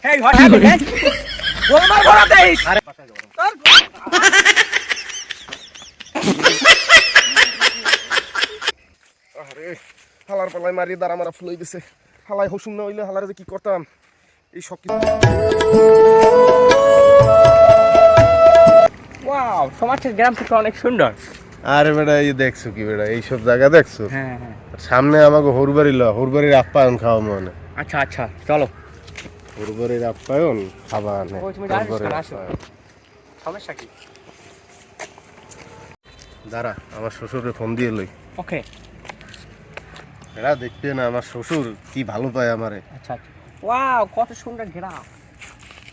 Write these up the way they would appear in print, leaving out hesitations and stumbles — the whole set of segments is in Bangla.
Hey, what happened, man? গোলমাল ভরা দেশ। আরে আরে হালার পালাই মারি দ্বারা আমার ফুল হয়ে গেছে। হালাই হসুন না হইলে হালারে যে কি করতাম এই সব কিছু। ওয়াও, সমাজের গ্রাম থেকে অনেক সুন্দর। আরে বেটা এই দেখছো কি বেটা এইসব জায়গা দেখছো? হ্যাঁ হ্যাঁ। সামনে আমাকে হরবাড়ির আপ্যায়ন খাওয়া মনে। আচ্ছা আচ্ছা, চলো। হরবাড়ির আপ্যায়ন খাবা না। তুমি জানিস না, আসো। সমস্যা কি? দাঁড়া আমার শ্বশুরকে ফোন দিয়ে লই। ওকে। এরা দেখতে না আমার শ্বশুর কি ভালো পায় আমারে। আচ্ছা আচ্ছা। ওয়াও, কত সুন্দর গ্রাম।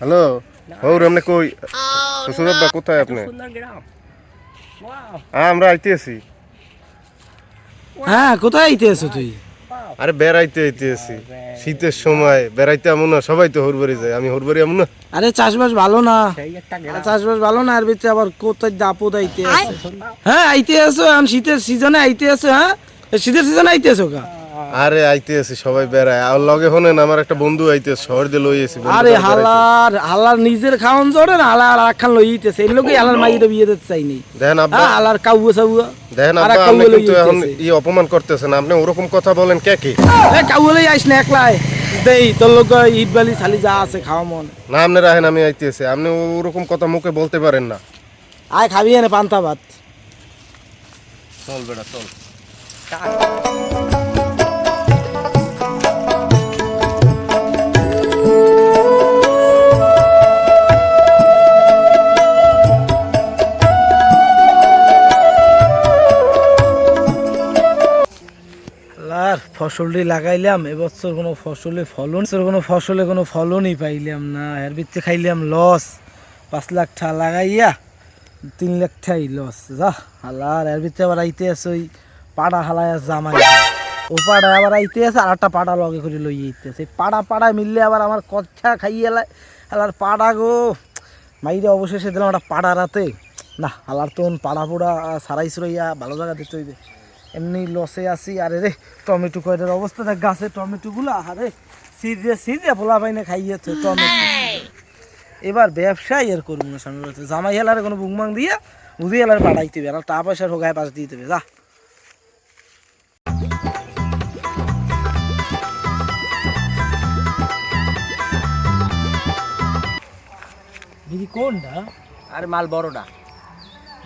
হ্যালো হৌর আপনি কই? শ্বশুর আব্বা কোথায় আপনি? সুন্দর গ্রাম। ওয়াও। আমরা আইতেছি। হ্যাঁ, কোথায় আইতে আছো তুই? আরে বেড়াইতে আইতেছি শীতের সময় বেড়াইতে আমু না, সবাই তো হরবাড়ি যায়, আমি হরবাড়ি আমু না। আরে চাষবাস ভালো না, সেই একটা গ্রাম। চাষবাস ভালো না, আর ভিতরে আবার কোথায় দাপদ আইতে আছে। হ্যাঁ আইতে আছো, এখন শীতের সিজনে আইতে আছো। হ্যাঁ শীতের সিজনে আইতে আছো কা? আরে আইতেছি সবাই বেড়ায়, আর লগে হনেন আমার একটা বন্ধু আইতেছে, শহর দিয়ে লই এসি। আরে হালার নিজের খাওন জড়ে না, হালার আখান লই ইতেছে, এই লোকে হালার মাইরে বিয়ে দিতে চাইনি। দেখেন আব্বা, হালার কাউয়া সাউয়া দেখেন আব্বা, আপনি কিন্তু এখন এই অপমান করতেছেন, আপনি ওরকম কথা বলেন কে কে? কাউয়া লই আইস না একলাই দেই, তোর লোক ইট বালি ছালি যা আছে খাওয়া মন না। আপনি রাখেন, আমি আইতেছি, আপনি ওরকম কথা মুখে বলতে পারেন না। আয় খাবি না পান্তা ভাত? চল বেটা চল। আর ফসলটি লাগাইলাম, এবছর কোনো ফলনই পাইলাম না। এর ভিতরে খাইলাম লস। 5 লাখ টাকা লাগাইয়া 3 লাখ টাকাই লস। যা হালার, এর ভিতরে আবার আইতে আছে ওই পাড়া হালায় জামাই, ও পাড়া আবার আইতে আছে, আর একটা পাড়া লগে করে লই আইতে আছে। পাড়ায় মিললে আবার আমার কথা খাইয়ে হালার পাড়া গো মাইরে অবশেষে দিলাম একটা পাড়া রাতে। না হালার তো পাড়া পোড়া সারাই সুরাইয়া ভালো জায়গা দিতে হইবে, এমনি লসে আসি। আরে রে টমেটো কয়টার অবস্থা দেখ, গাছে টমেটো গুলা আরে সিরিয়া ভোলা পাই না খাইয়েছে টমেটো। এবার ব্যবসায় এর করবো না, সামনে জামাই হেলারে কোনো বুংমাং দিয়া বুঝি হেলার পাঠাইতে হবে, আর টাকা পয়সার হোগায় পাশ দিতে হবে। যা দিদি কোনটা? আরে মাল বড়টা।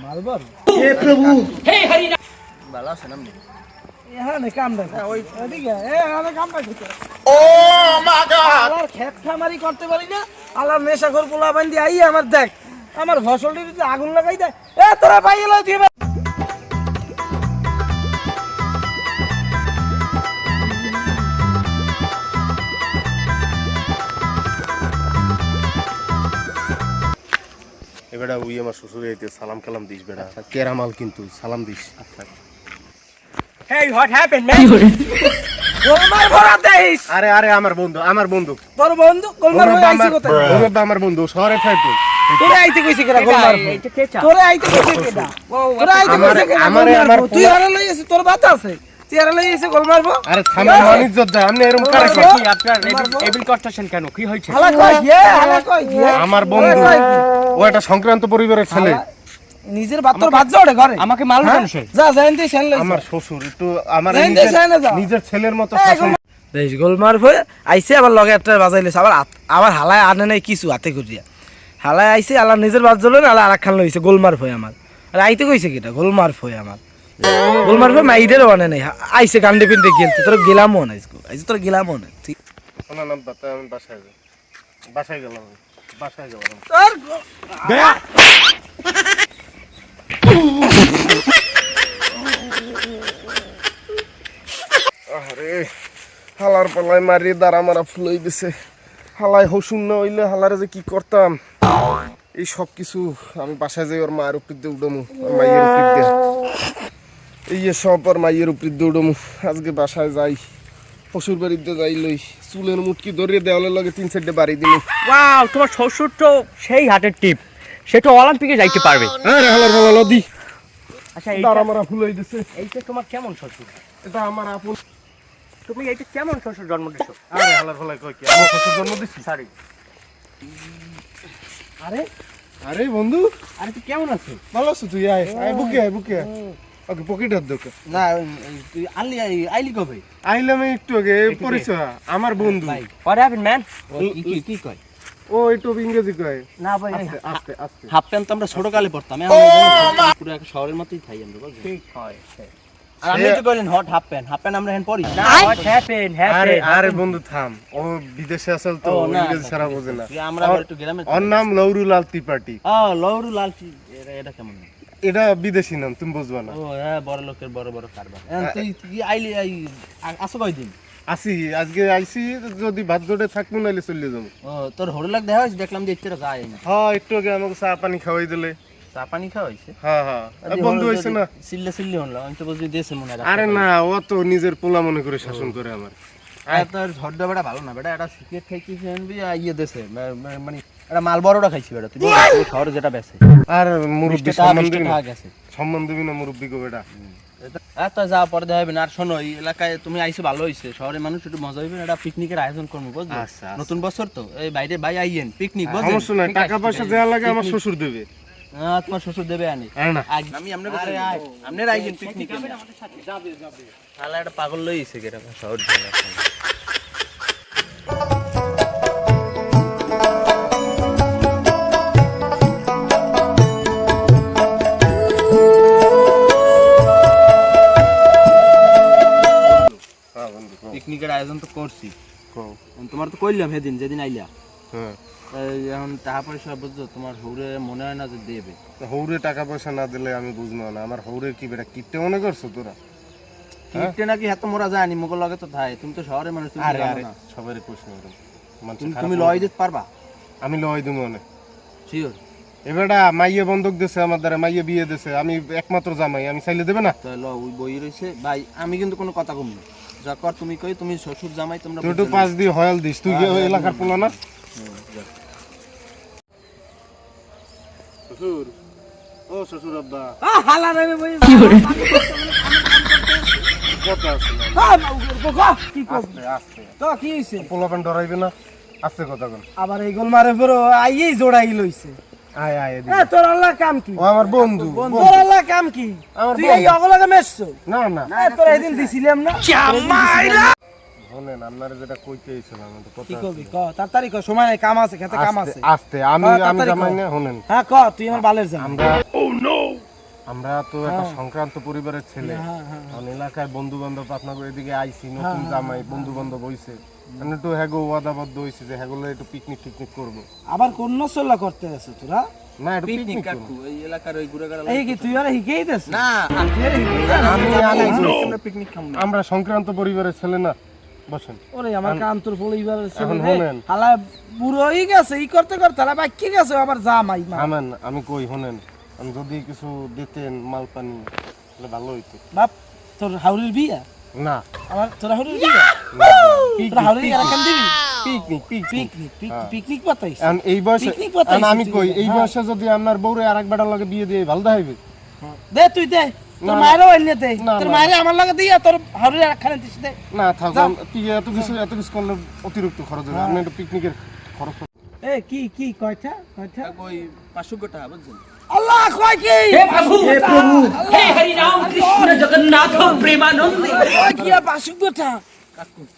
মাল বড়? হে প্রভু, হে হরি রাম। ভালো আছেন আপনি? এখানে কাম দেখ ওই এদিকে কাম পাই। ও মা গড, আলার খেত খামারি করতে পারি না, আলার নেশাখোর পোলা বান্ধি আই আমার দেখ আমার ফসলটি যদি আগুন লাগাই দেয়। তোরা পাই এলো তুই। এবারে ওই আমার শ্বশুর আইতে সালাম কালাম দিস বেটা, কেরামাল কিন্তু সালাম this. Hey, what happened, man? গোলমাল ভরা দেশ। আরে আরে আমার বন্ধু তোর বন্ধু গোলমার হয়ে আইছে কোথায়? আমার বন্ধু শহরে থাকতো। তোরে আইতে কইছে কেডা গোলমার? এইটা কে চা? তোরে আইতে কইছে কেডা? তোরে আইতে কইছে কেডা? আমার তুই আরে লই এসে তোর বাত আছে, তুই আরে লই এসে গোল মারবো? আরে থামা মানিজ্জত যা, আপনি এরকম করে কি আপনার এবিল করতেছেন কেন? কি হইছে? হালা কই গিয়ে আমার বন্ধু ও একটা সংক্রান্ত পরিবারের ছেলে। নিজের বাতর বাত জড়ে ঘরে আমাকে মাল কেন সে? যা জানতে ছেলে আমার শ্বশুর একটু আমার জানতে ছেলে যা নিজের ছেলের মতো শাসন। দেশ গোল মারবো আইছে, আবার লগে একটা বাজাইলেছে, আবার হালায় আনে নাই কিছু হাতে করিয়া। হালায় আইছে, আলা নিজের বাত জ্বলে না, আলা আরেকখান লইছে গোলমার ভয় আমার। আর আইতে কইছে কিটা গোলমার ভয় আমার, গোলমার ভয় মাইদেরও আনে নাই। আইছে গান্ডে পিন্ডে গেলতে, তোর গেলামও না আইছে, তোর গেলামও না। ঠিক শোনা না বাতা, আমি বাসায় গেলাম। আরে হালার পাল্লাই মারি দ্বারা মারা ফুলই দিছে। হালাই হসুন না হইলে হালারে যে কি করতাম এই সব কিছু। আমি বাসায় যাই ওর মায়ের উপর দিয়ে উঠমু, মাইয়ের উপর দিয়ে এই সব আর মাইয়ের উপর দিয়ে উঠমু। আজকে বাসায় যাই, শ্বশুর বাড়িতে যাই লই, চুলের মুটকি ধরিয়ে দেওয়ালের লগে 3-4টে বাড়ি দিল। ওয়াও, তোমার শ্বশুর তো সেই হাতের টিপ, সেটা অলিম্পিকে যাইতে পারবে। আরে হালার ভালো দি। আচ্ছা দ্বারা মারা ফুলই দিছে। এইটা তোমার কেমন শ্বশুর? এটা আমার আপন। তুমি এইটা কেমন শ্বশুর জন্ম দিছো? আরে হালার ভালো কই কি আমার শ্বশুর জন্ম দিছি? সরি, আরে আরে বন্ধু, আরে তুই কেমন আছিস? ভালো আছো তুই? আয় আয়, বুকে আয়। ওকে, পকেটের দোকান। না তুই আইলি কবে? আইলাম এই একটু আগে, পরিচয় আমার বন্ধু। What happened man? কি কয়? ও একটু ইংরেজি কয়। না ভাই আস্তে আস্তে আস্তে। হাফ প্যান্ট তো আমরা ছোট কালে পড়তাম, পুরো এক শহরের মতোই থাই আমরা, বুঝলি? ঠিক হয়। আর আপনি তো কইলেন হট হাফ প্যান্ট আমরা এখন পরি না, হোয়াট হ্যাপেন্ড? আরে আরে বন্ধু থাম, ও বিদেশে আসল তো, ও, না, ইংরেজি ছাড়া বোঝে না। আমরা আবার একটু গ্রামে ওর নাম লৌরুলাল ত্রিপাঠী। লৌরু লাল এটা কেমন নাম? এটা বিদেশি নাম, তুমি বুঝবা না। ও হ্যাঁ, বড় লোকের বড় বড় কারবার। তুই আইলি আসো কয়দিন? আসি, আজকে আইসি, যদি ভাত জোটে থাকবো নাইলে চলে যাবো। ও তোর হোটেল লাগ দেখা হয়েছে, দেখলাম যে ইচ্ছে যায় না। হ্যাঁ, একটু আগে আমাকে চা পানি খাওয়াই দিলে। চা পানি খাওয়া হয়েছে? হ্যাঁ হ্যাঁ, বন্ধু হয়েছে না। সিল্লি হলো, আমি তো বুঝি দিয়েছে মনে হয়। আরে না, ও তো নিজের পোলা মনে করে শাসন করে আমার। তোর ঝড়টা বেটা ভালো না বেটা, এটা সিগারেট খাইছি ইয়ে দেশে, মানে এটা মাল বড়টা খাইছি বেটা। তুই শহরে যেটা বেছে আর মুরব্বী সম্মান দিবি না মুরব্বী গো বেটা। তো যা পরে দেখা হবে না। আর শোনো, এই এলাকায় তুমি আইসো ভালো হইছে, শহরের মানুষ একটু মজা হইবে, এটা পিকনিকের আয়োজন করবো, বুঝলি? আচ্ছা, নতুন বছর তো, এই বাইরে ভাই আইয়েন পিকনিক, বুঝলি? সমস্যা নাই, টাকা পয়সা দেওয়া লাগে আমার শ্বশুর দেবে। তোমার শ্বশুর দেবে আনি। আরে না, আমি আপনার আইয়েন পিকনিক। তাহলে একটা পাগল লইছে কেটা শহর দিয়ে। হ্যাঁ বন্ধু, পিকনিকের আয়োজন তো করছি, তোমার তো কইলাম সেদিন যেদিন আইলা। হ্যাঁ, এখন টাকা পয়সা বুঝছো, তোমার হৌরে মনে হয় না যে দেবে। হৌরে টাকা পয়সা না দিলে আমি বুঝবো না। আমার হৌরে কি বেটা কিপটে মনে করছো তোরা? কিপটে নাকি এত মোরা যায়নি, মোগল লগে তো থাই। তুমি তো শহরে মানুষ, তুমি আরে জানো আরে না। সবারই প্রশ্ন করে তুমি লয় দিতে পারবা? আমি লয় দিব মনে। শিওর? এবারটা মাইয়ে বন্ধক দিছে আমার দ্বারা, মাইয়ে বিয়ে দিছে, আমি একমাত্র জামাই, আমি চাইলে দেবে না? তাহলে ওই বই রয়েছে ভাই, আমি কিন্তু কোনো কথা কম না। যা কর তুমি কই, তুমি শ্বশুর জামাই, তোমরা তুই একটু পাঁচ দিয়ে হয়াল দিস, তুই কি ওই এলাকার পোলা না? শ্বশুর, ও শ্বশুর আব্বা, হালা রে ভাই, কথা আছে না? কি আস্তে আস্তে, তো কি হইছে? পোলাপান ডরাইবে না, আস্তে কথা বল। আবার এই গোল মারে পড়ো, আইই জোড়াই লইছে। আয় আয় এদিকে। তোর আল্লাহ কাম কি? ও আমার বন্ধু। তোর আল্লাহ কাম কি? আমার তুই এই বন্ধু। অগলাকে মেছছো? না না, তোর এদিন দিছিলাম না? শোনেন, আপনারা যেটা কইতে এসেছিলাম তো কথা কি আছে। কবি ক তাড়াতাড়ি ক, সময় নাই, কাম আছে, খেতে কাম আস্তে আছে। আস্তে, আমি হ্যাঁ, আমি তাড়াতাড়ি জামাই কর। না, শুনেন। হ্যাঁ ক, তুই আমার বালের জান। আমরা তো একটা সংক্রান্ত পরিবারের ছেলে। হ্যাঁ, হ্যাঁ, কারণ এলাকায় বন্ধু বান্ধব আপনার এদিকে আইছি, নতুন জামাই, বন্ধু বান্ধব হইছে, আমি একটু হ্যাগো ওয়াদাবদ্ধ হইছে যে হ্যাগুলো একটু পিকনিক টিকনিক করবো। আবার কোন চল্লা করতে আছো তোরা? না, একটু পিকনিক করবো। এই এলাকার ওই গুড়াগাড়া এই কি তুই আরে হিকেই দেস? না আমি আমরা পিকনিক খাম না। আমরা সংক্রান্ত পরিবারের ছেলে না, বসেন। ওরে আমার কান্তর পরিবারের ছেলে এখন রে, শোনেন। হালা বুড়ো হই গেছে, ই করতে করতে হালা বাকি গেছে, আবার জামাই মা। আমেন, আমি কই শুনেন, আমি যদি কিছু দিতেন মাল পানি তাহলে ভালো হইতো। বাপ তোর হাউরির বিয়া? না, আমার তোর হাউরির বিয়া? তোর হাউরির এলাকান দিবি? পিকনিক পিকনিক পিকনিক পাতাইছ? এখন এই বয়সে, পিকনিক পাতাইছিস এখন আমি তুই? কই এই হ্যাঁ। বয়সে যদি আপনার বউরে আরেক বেটার লগে বিয়ে দিয়ে ভালো দেখাইবে? দে তুই দে, তোর না, মায়েরও আইনে দে, না, তোর না। মায়ের আমার লাগে দিয়া, তোর হাউরির একখানে দিস দে। না থাক, যাও। তুই এত কিছু করলে অতিরিক্ত খরচ হবে। আপনি একটু পিকনিকের খরচ এ কি কয়টা ওই 500 টাকা বুঝছেন? আল্লাহ কয় কি? হে প্রভু, হে হরি রাম কৃষ্ণ জগন্নাথ প্রেমানন্দ। কয় কি আর 500 টাকা?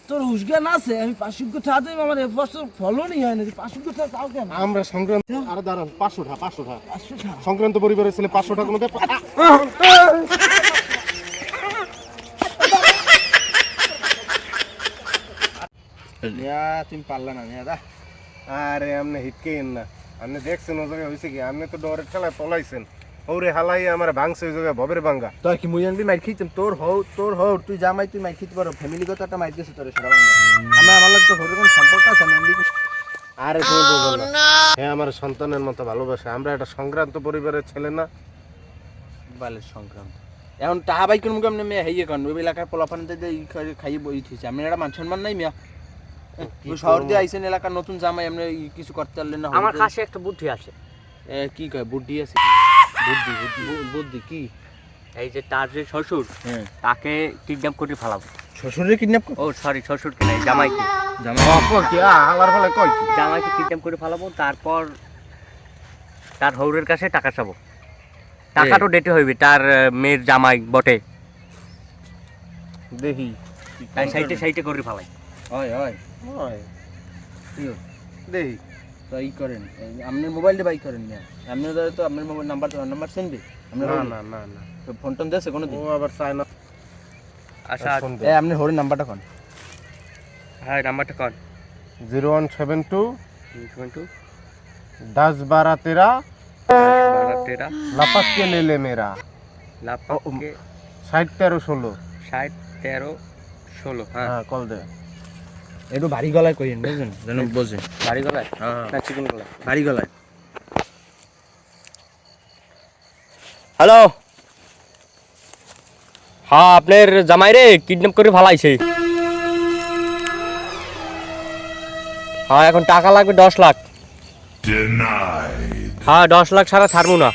তোর উসগান আছে, আমি 500 টাকা দেব, আমার এবছর ফলনই হয় না, 500 টাকা চাও কেন? আমরা সংক্রান্ত, আরে দাঁড়ান, 500 টাকা 500 টাকা 500 টাকা? সংক্রান্ত পরিবারের ছেলে 500 টাকার মধ্যে তুমি পারলা না দা। আরে আপনি হিটকেন না, আপনি দেখছেন ও জায়গায় হয়েছে কি, আপনি তো ডরের খেলায় পলাইছেন। ওরে হালাই আমার ভাঙছে ওই জায়গায় ভবের ভাঙ্গা। তুই কি মুই আনবি মাইর খাইতাম? তোর হও তুই জামাই, তুই মাইর খাইতে পারো, ফ্যামিলিগত একটা মাইর দিছে তোর সেটা বাংলা। আমার লাগে তো হরে কোন সম্পর্ক আছে না? আরে তুমি বলবো না, হ্যাঁ আমার সন্তানের মতো ভালোবাসে। আমরা একটা সংক্রান্ত পরিবারের ছেলে না? বালের সংক্রান্ত। এখন টাহা বাই কোন কেমনে মেয়ে হাইয়ে কারণ ওই এলাকার পোলাপানিতে খাইয়ে বই থইছে, আমি একটা মান সম্মান নাই মিয়া। তুই শহর দিয়ে আইছেন, এলাকার নতুন জামাই, আপনি কিছু করতে পারলেন না? আমার কাছে একটা বুদ্ধি আছে। কি কয় বুদ্ধি আছে? বুদ্ধি কি? এই যে তার যে শ্বশুর হ্যাঁ তাকে কিডন্যাপ করে ফেলাবো। শ্বশুরে কিডন্যাপ ও সরি, শ্বশুরকে নাই, জামাইকে। কি হালার পালায় কয় কি জামাইকে কিডন্যাপ করে ফেলাবো, তারপর তার হৌরের কাছে টাকা চাবো। টাকাটা ডেটে হইবে, তার মেয়ের জামাই বটে, দেখি তাই সাইটে সাইটে করে ফেলাই। হয় হয় হয় প্রিয় দেখি তো ই করেন আপনি মোবাইলটা বাই করেন না আপনি তো আপনার মোবাইল নাম্বার শুনবে না না না না ফোন টোন দিয়েছে কোনো ও দিন আবার চায় না আচ্ছা ফোন দে। আপনি হরির নাম্বারটা কোন হ্যাঁ, নাম্বারটা কন। 0172 22 10 12 13 13 लपक के ले ले मेरा লাপাকে 60 13 16 60 13 16। হ্যাঁ, হ্যাঁ কল দে একটু ভারী গলায় কইেন বুঝছেন যেন বোঝেন বাড়ি গলায় হ্যাঁ না চিকেন গলায়? ভারী গলায় হ্যালো, হ্যাঁ আপনার জামাই রে কিডন্যাপ করে ফালাইছে। হ্যাঁ এখন টাকা লাগবে 10 লাখ। হ্যাঁ 10 লাখ ছাড়া ছাড়বো না,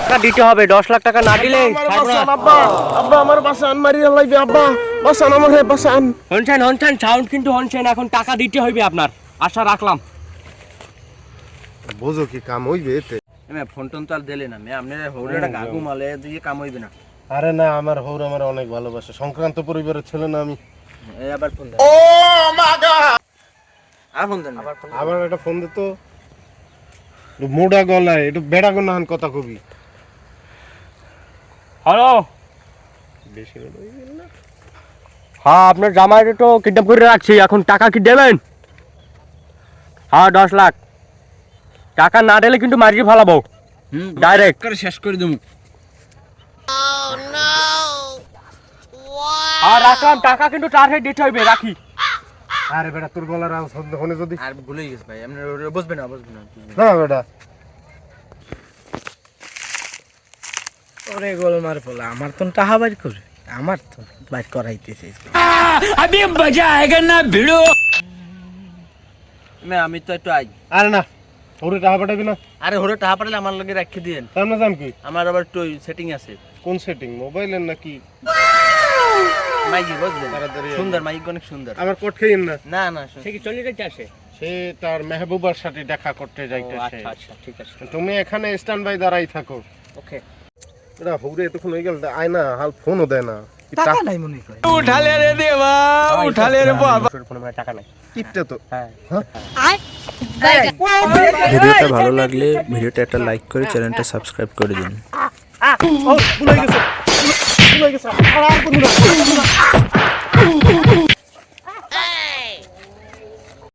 টাকা দিতে হবে। 10 লাখ টাকা না দিলে ছাড়বো না। আব্বা আব্বা আমার বাসান মারি লাইবে আব্বা বাসান আমার হে বাসান হনছেন সাউন্ড কিন্তু হনছেন, এখন টাকা দিতে হইবে আপনার। আশা রাখলাম। বোঝো কি কাম হইবে এতে আমি ফোন টোন তো আর দিলে না আপনি হরিটা গাগু মালে দিয়ে কাম হইবে না আরে না আমার হৌর আমার অনেক ভালোবাসে সংক্রান্ত পরিবারের ছেলে না আমি এই আবার ফোন দেন আর ফোন দেন আবার একটা ফোন দিত মোড়া গলায় একটু বেড়া গনাহান কথা কবি হ্যালো, বেশি হ্যাঁ আপনার জামাইরে তো কিডন্যাপ করে রাখছি, এখন টাকা কি দেবেন? হ্যাঁ 10 লাখ টাকা না দিলে কিন্তু মারিয়ে ফেলাবো ডাইরেক্ট। করে শেষ করে দেবো আর রাখলাম, টাকা কিন্তু তার হাতে দিতে হইবে, রাখি। আরে বেটা তোর গলার আওয়াজ হনে যদি আর ভুলে গেছে ভাই আপনি বুঝবেন না না বেটা ওরে গোলমার পোলা আমার তো টাহা বাইর করে আমার তো বাইর করাইতেছে আবে মজা আয়েগা না ভিড়ো। আমি তো একটু আই আরে না ওরে টাকা পাঠাবি না আরে হরে টাহা পাঠালে আমার লগে রাখি দিয়েন তার না জান কি আমার আবার একটু সেটিং আছে কোন সেটিং মোবাইলের নাকি মাইকি বুঝলেন তাড়াতাড়ি সুন্দর মাইক অনেক সুন্দর আমার কোট খেয়েন না না না সে কি চলে যাচ্ছে আসে? সে তার মেহবুবার সাথে দেখা করতে ও, যাইতেছে আচ্ছা আচ্ছা ঠিক আছে, তুমি এখানে স্ট্যান্ড বাই দাঁড়াই থাকো ওকে। এটা হৌরে এতক্ষণ হয়ে গেল আয় না হাল ফোনও দেয় না টাকা নাই মনে করে ফোনে মানে টাকা নাই। কিপটা তো হ্যাঁ ভিডিওটা ভালো লাগলে ভিডিওটা একটা লাইক করে চ্যানেলটা সাবস্ক্রাইব করে দিন। ভুলে গেছে